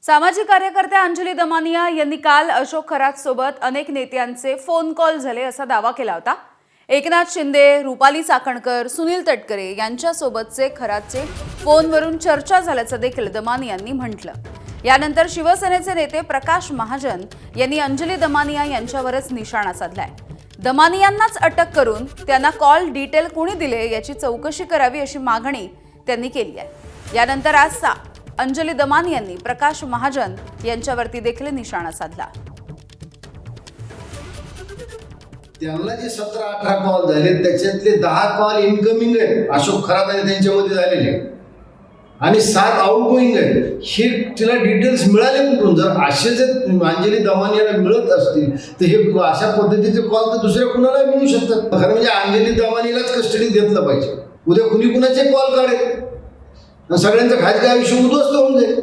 सामाजिक कार्यकर्त्या अंजली दमानिया यांनी काल अशोक खरात सोबत अनेक नेत्यांचे फोन कॉल झाले असा दावा केला होता। एकनाथ शिंदे, रुपाली चाकणकर, सुनील तटकरे यांच्यासोबतचे खरातचे फोनवरून चर्चा झाल्याचं देखील दमानियांनी म्हटलं। यानंतर शिवसेनेचे नेते प्रकाश महाजन यांनी अंजली दमानिया यांच्यावरच निशाणा साधलाय। दमानियांनाच अटक करून त्यांना कॉल डिटेल कोणी दिले याची चौकशी करावी अशी मागणी त्यांनी केली आहे। यानंतर आज अंजली दमानियांनी प्रकाश महाजन यांच्यावरती देखील निशाणा साधला। त्यांना जे 17-18 कॉल झाले त्याच्यातले 10 कॉल इनकमिंग आहेत अशोक खरात आणि त्यांच्यामध्ये झालेले आणि 7 आउटगोईंग आहेत। हे तिला डिटेल्स मिळाले कुठून? जर असे जर अंजली दमानियाला मिळत असतील तर हे अशा पद्धतीचे कॉल तर दुसऱ्या कुणाला मिळू शकतात। खरं म्हणजे अंजली दमानियालाच कस्टडीत घेतलं पाहिजे। उद्या कुणी कुणाचे कॉल काढेल, सगळ्यांचं खाजगी आयुष्य उद्ध्वस्त होऊन जाईल।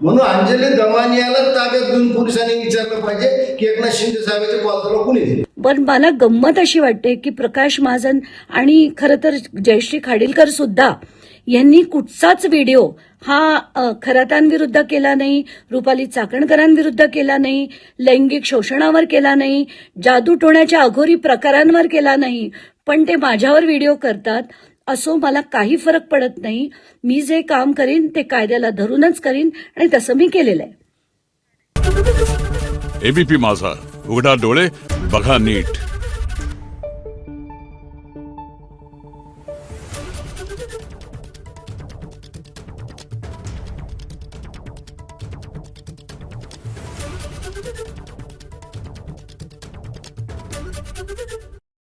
म्हणून अंजली दमानियाला ताब्यात घेऊन पोलिसांनी विचारलं पाहिजे की एकनाथ शिंदे साहेबांचे कॉल तुला कुणी दिले। पण मला गंमत अशी वाटते की प्रकाश महाजन आणि खरं तर जयश्री खाडीलकर सुद्धा यांनी कुठचाच व्हिडिओ हा खरातांविरुद्ध केला नाही, रुपाली चाकणकरांविरुद्ध केला नाही, लैंगिक शोषणावर केला नाही, जादूटोण्याच्या अघोरी प्रकारांवर केला नाही, पण ते माझ्यावर व्हिडिओ करतात। असो, मला काही फरक पडत नाही। मी जे काम करीन ते कायद्याला धरूनच करीन आणि तसं मी केलेलं आहे। एबीपी माझा, उघडा डोळे बघा नीट।